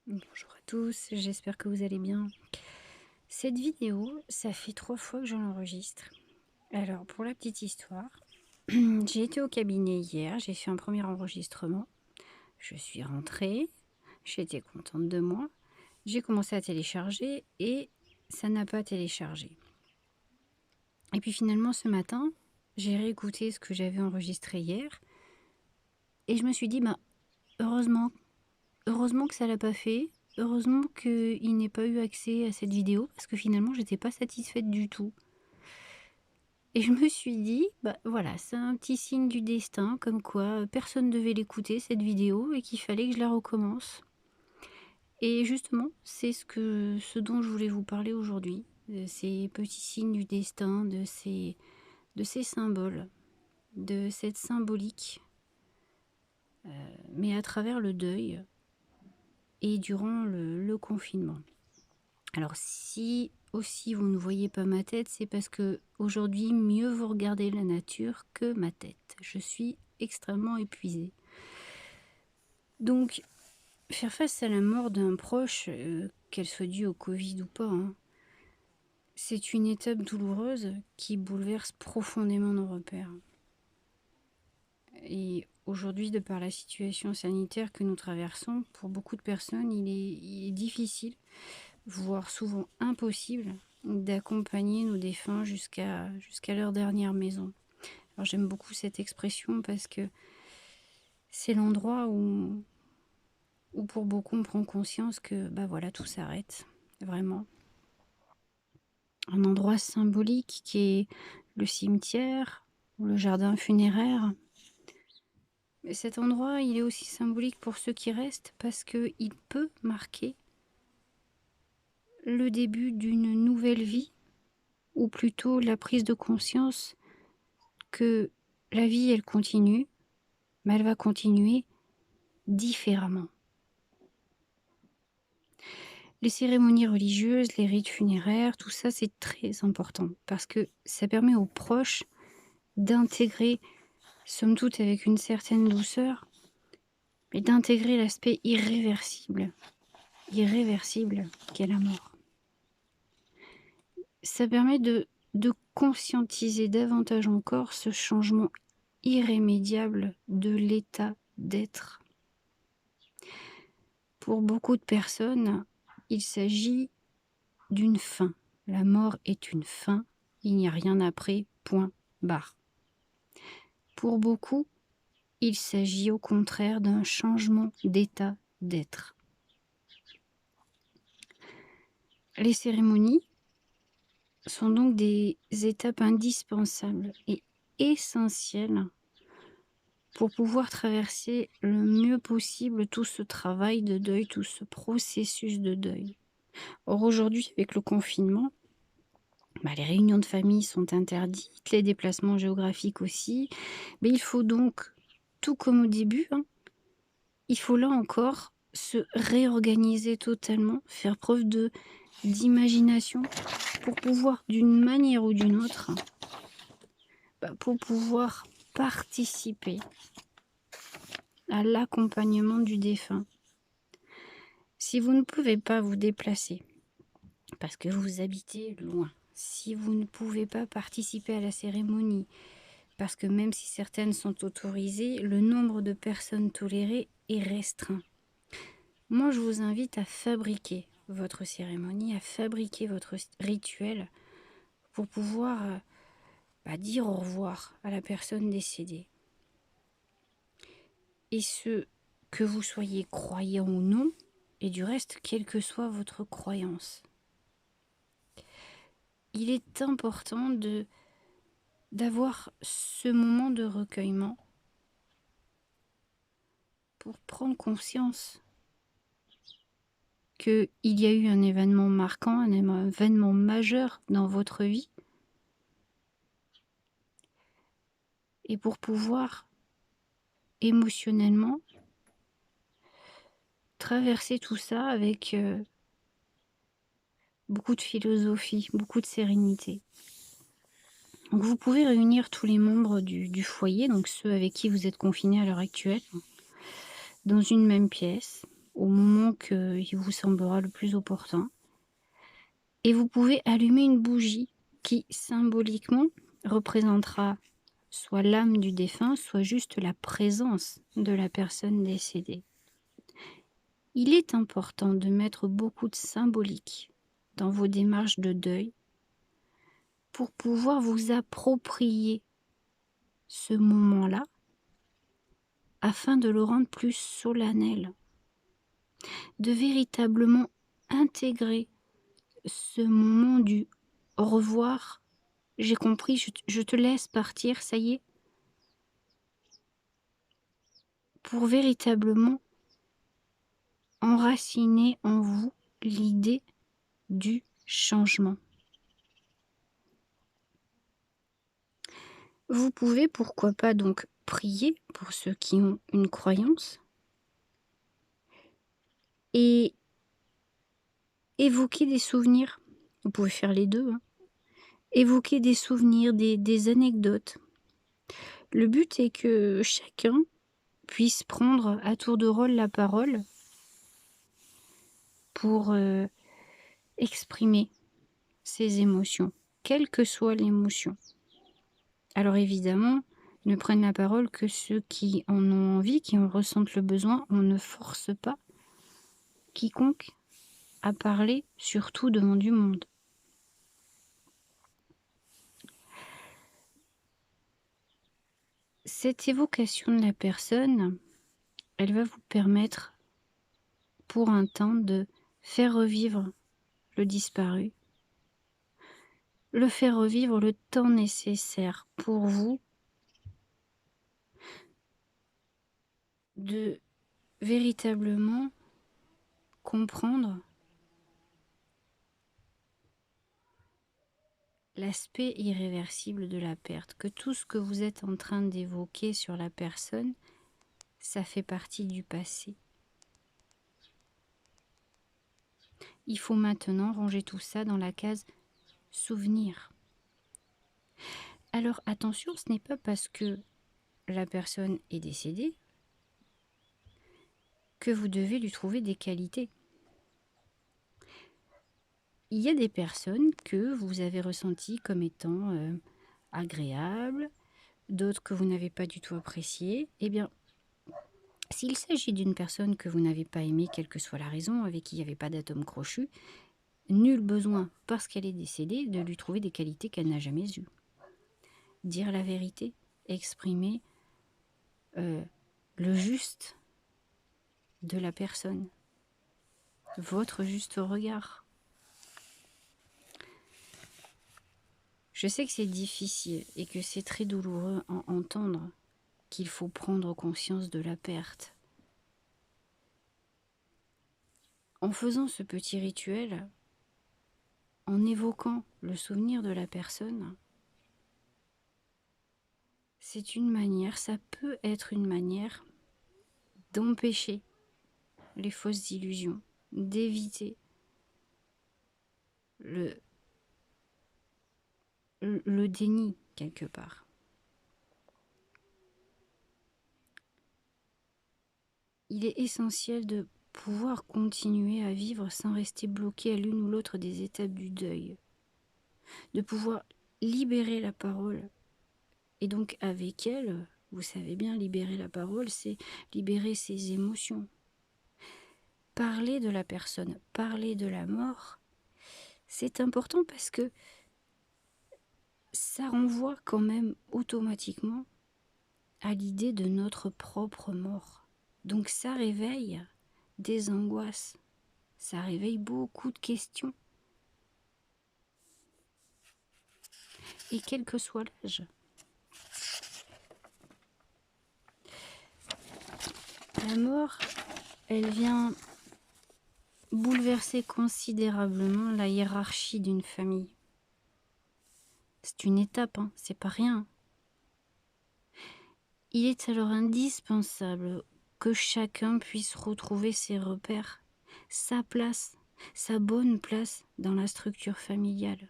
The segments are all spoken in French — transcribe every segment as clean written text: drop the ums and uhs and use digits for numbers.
Bonjour à tous, j'espère que vous allez bien. Cette vidéo, ça fait 3 fois que je l'enregistre. Alors, pour la petite histoire, j'ai été au cabinet hier, j'ai fait un premier enregistrement. Je suis rentrée, j'étais contente de moi. J'ai commencé à télécharger et ça n'a pas téléchargé. Et puis finalement, ce matin, j'ai réécouté ce que j'avais enregistré hier et je me suis dit, bah, heureusement, heureusement que ça l'a pas fait. Heureusement qu'il n'ait pas eu accès à cette vidéo parce que finalement, j'étais pas satisfaite du tout. Et je me suis dit, bah voilà, c'est un petit signe du destin, comme quoi personne ne devait l'écouter, cette vidéo, et qu'il fallait que je la recommence. Et justement, c'est ce dont je voulais vous parler aujourd'hui, de ces petits signes du destin, de ces symboles, de cette symbolique, mais à travers le deuil et durant le confinement. Alors si aussi vous ne voyez pas ma tête, c'est parce que aujourd'hui mieux vaut regarder la nature que ma tête. Je suis extrêmement épuisée. Donc faire face à la mort d'un proche, qu'elle soit due au Covid ou pas, hein, c'est une étape douloureuse qui bouleverse profondément nos repères. Et aujourd'hui, de par la situation sanitaire que nous traversons, pour beaucoup de personnes, il est difficile, voire souvent impossible, d'accompagner nos défunts jusqu'à leur dernière maison. Alors j'aime beaucoup cette expression parce que c'est l'endroit où pour beaucoup on prend conscience que bah voilà, tout s'arrête, vraiment. Un endroit symbolique qui est le cimetière ou le jardin funéraire. Mais cet endroit, il est aussi symbolique pour ceux qui restent parce qu'il peut marquer le début d'une nouvelle vie, ou plutôt la prise de conscience que la vie, elle continue, mais elle va continuer différemment. Les cérémonies religieuses, les rites funéraires, tout ça, c'est très important parce que ça permet aux proches d'intégrer, somme toute avec une certaine douceur, mais d'intégrer l'aspect irréversible qu'est la mort. Ça permet de conscientiser davantage encore ce changement irrémédiable de l'état d'être. Pour beaucoup de personnes, il s'agit d'une fin. La mort est une fin, il n'y a rien après, point barre. Pour beaucoup, il s'agit au contraire d'un changement d'état d'être. Les cérémonies sont donc des étapes indispensables et essentielles pour pouvoir traverser le mieux possible tout ce travail de deuil, tout ce processus de deuil. Or aujourd'hui, avec le confinement, les réunions de famille sont interdites, les déplacements géographiques aussi, mais il faut donc, tout comme au début, hein, il faut là encore se réorganiser totalement, faire preuve d'imagination pour pouvoir d'une manière ou d'une autre, pour pouvoir participer à l'accompagnement du défunt. Si vous ne pouvez pas vous déplacer parce que vous habitez loin, si vous ne pouvez pas participer à la cérémonie, parce que même si certaines sont autorisées, le nombre de personnes tolérées est restreint. Moi, je vous invite à fabriquer votre cérémonie, à fabriquer votre rituel pour pouvoir dire au revoir à la personne décédée. Et ce, que vous soyez croyant ou non, et du reste, quelle que soit votre croyance. Il est important d'avoir ce moment de recueillement pour prendre conscience qu'il y a eu un événement marquant, un événement majeur dans votre vie, et pour pouvoir émotionnellement traverser tout ça avec beaucoup de philosophie, beaucoup de sérénité. Donc vous pouvez réunir tous les membres du foyer, donc ceux avec qui vous êtes confinés à l'heure actuelle, dans une même pièce, au moment qu'il vous semblera le plus opportun. Et vous pouvez allumer une bougie qui, symboliquement, représentera soit l'âme du défunt, soit juste la présence de la personne décédée. Il est important de mettre beaucoup de symbolique dans vos démarches de deuil pour pouvoir vous approprier ce moment-là afin de le rendre plus solennel, de véritablement intégrer ce moment du au revoir, j'ai compris, je te laisse partir, ça y est, pour véritablement enraciner en vous l'idée du changement. Vous pouvez, pourquoi pas, donc prier pour ceux qui ont une croyance et évoquer des souvenirs. Vous pouvez faire les deux, hein. Évoquer des souvenirs, des anecdotes. Le but est que chacun puisse prendre à tour de rôle la parole pour exprimer ses émotions, quelle que soit l'émotion. Alors évidemment, ne prennent la parole que ceux qui en ont envie, qui en ressentent le besoin. On ne force pas quiconque à parler, surtout devant du monde. Cette évocation de la personne, elle va vous permettre pour un temps de faire revivre le disparu, le faire revivre le temps nécessaire pour vous de véritablement comprendre l'aspect irréversible de la perte, que tout ce que vous êtes en train d'évoquer sur la personne, ça fait partie du passé. Il faut maintenant ranger tout ça dans la case souvenir. Alors attention, ce n'est pas parce que la personne est décédée que vous devez lui trouver des qualités. Il y a des personnes que vous avez ressenties comme étant agréables, d'autres que vous n'avez pas du tout appréciées. Eh bien, s'il s'agit d'une personne que vous n'avez pas aimée, quelle que soit la raison, avec qui il n'y avait pas d'atome crochu, nul besoin, parce qu'elle est décédée, de lui trouver des qualités qu'elle n'a jamais eues. Dire la vérité, exprimer le juste de la personne, votre juste regard. Je sais que c'est difficile et que c'est très douloureux à entendre qu'il faut prendre conscience de la perte. En faisant ce petit rituel, en évoquant le souvenir de la personne, c'est une manière, ça peut être une manière d'empêcher les fausses illusions, d'éviter le déni quelque part. Il est essentiel de pouvoir continuer à vivre sans rester bloqué à l'une ou l'autre des étapes du deuil, de pouvoir libérer la parole. Et donc avec elle, vous savez bien, libérer la parole, c'est libérer ses émotions. Parler de la personne, parler de la mort, c'est important parce que ça renvoie quand même automatiquement à l'idée de notre propre mort. Donc ça réveille des angoisses, ça réveille beaucoup de questions. Et quel que soit l'âge. La mort, elle vient bouleverser considérablement la hiérarchie d'une famille. C'est une étape, hein, c'est pas rien. Il est alors indispensable que chacun puisse retrouver ses repères, sa place, sa bonne place dans la structure familiale.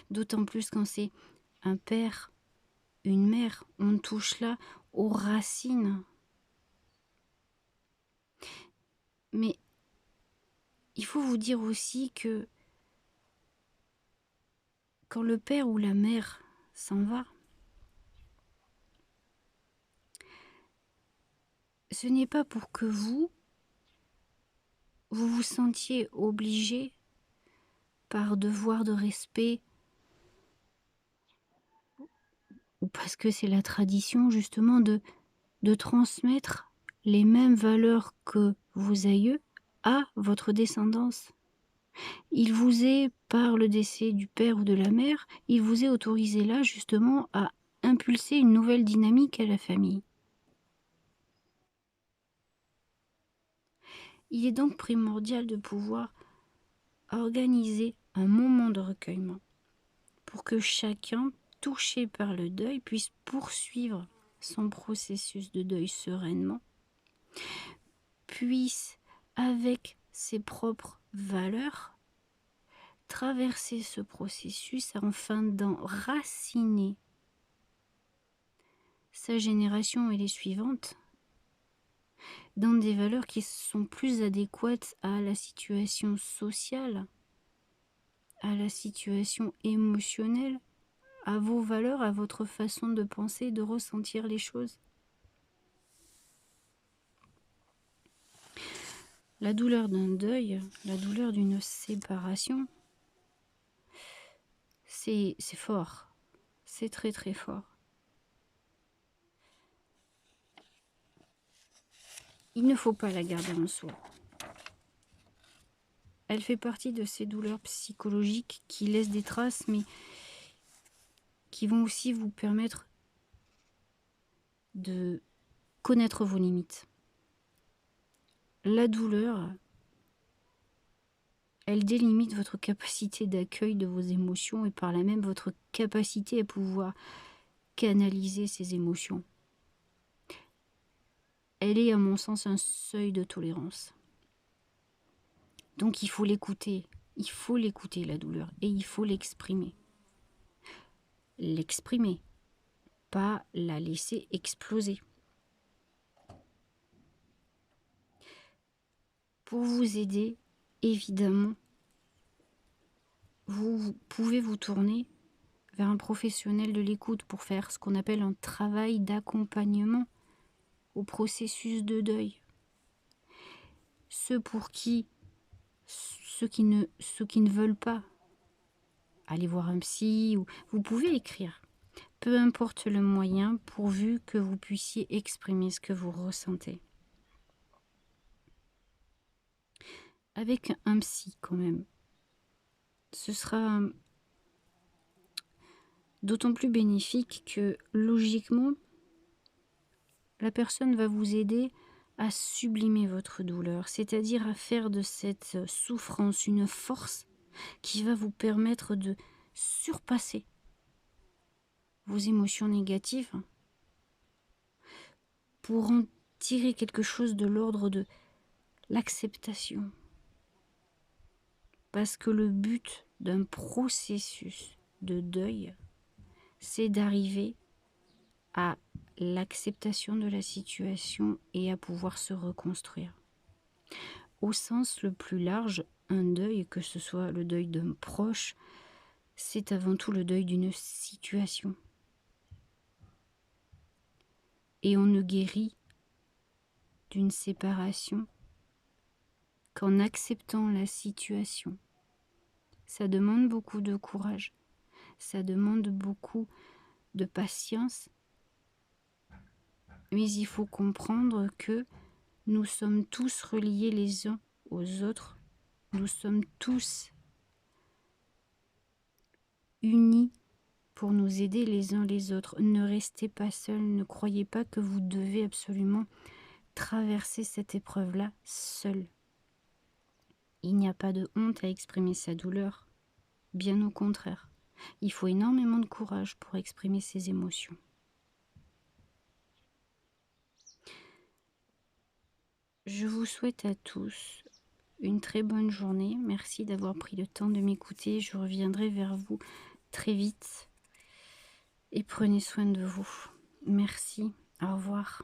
D'autant plus quand c'est un père, une mère, on touche là aux racines. Mais il faut vous dire aussi que quand le père ou la mère s'en va, ce n'est pas pour que vous vous sentiez obligé par devoir de respect ou parce que c'est la tradition justement de transmettre les mêmes valeurs que vos aïeux à votre descendance. Il vous est, par le décès du père ou de la mère, il vous est autorisé là justement à impulser une nouvelle dynamique à la famille. Il est donc primordial de pouvoir organiser un moment de recueillement pour que chacun, touché par le deuil, puisse poursuivre son processus de deuil sereinement, puisse, avec ses propres valeurs, traverser ce processus afin d'enraciner sa génération et les suivantes dans des valeurs qui sont plus adéquates à la situation sociale, à la situation émotionnelle, à vos valeurs, à votre façon de penser, de ressentir les choses. La douleur d'un deuil, la douleur d'une séparation, c'est fort, c'est très très fort. Il ne faut pas la garder en soi. Elle fait partie de ces douleurs psychologiques qui laissent des traces, mais qui vont aussi vous permettre de connaître vos limites. La douleur, elle délimite votre capacité d'accueil de vos émotions et par là même votre capacité à pouvoir canaliser ces émotions. Elle est à mon sens un seuil de tolérance. Donc il faut l'écouter la douleur, et il faut l'exprimer. L'exprimer, pas la laisser exploser. Pour vous aider, évidemment, vous pouvez vous tourner vers un professionnel de l'écoute pour faire ce qu'on appelle un travail d'accompagnement au processus de deuil. Ceux qui ne veulent pas aller voir un psy, ou vous pouvez écrire. Peu importe le moyen, pourvu que vous puissiez exprimer ce que vous ressentez. Avec un psy quand même, ce sera d'autant plus bénéfique que logiquement, la personne va vous aider à sublimer votre douleur, c'est-à-dire à faire de cette souffrance une force qui va vous permettre de surpasser vos émotions négatives pour en tirer quelque chose de l'ordre de l'acceptation. Parce que le but d'un processus de deuil, c'est d'arriver à l'acceptation de la situation et à pouvoir se reconstruire. Au sens le plus large, un deuil, que ce soit le deuil d'un proche, c'est avant tout le deuil d'une situation. Et on ne guérit d'une séparation qu'en acceptant la situation. Ça demande beaucoup de courage, ça demande beaucoup de patience, mais il faut comprendre que nous sommes tous reliés les uns aux autres, nous sommes tous unis pour nous aider les uns les autres. Ne restez pas seuls, ne croyez pas que vous devez absolument traverser cette épreuve-là seul. Il n'y a pas de honte à exprimer sa douleur, bien au contraire. Il faut énormément de courage pour exprimer ses émotions. Je vous souhaite à tous une très bonne journée. Merci d'avoir pris le temps de m'écouter. Je reviendrai vers vous très vite. Et prenez soin de vous. Merci. Au revoir.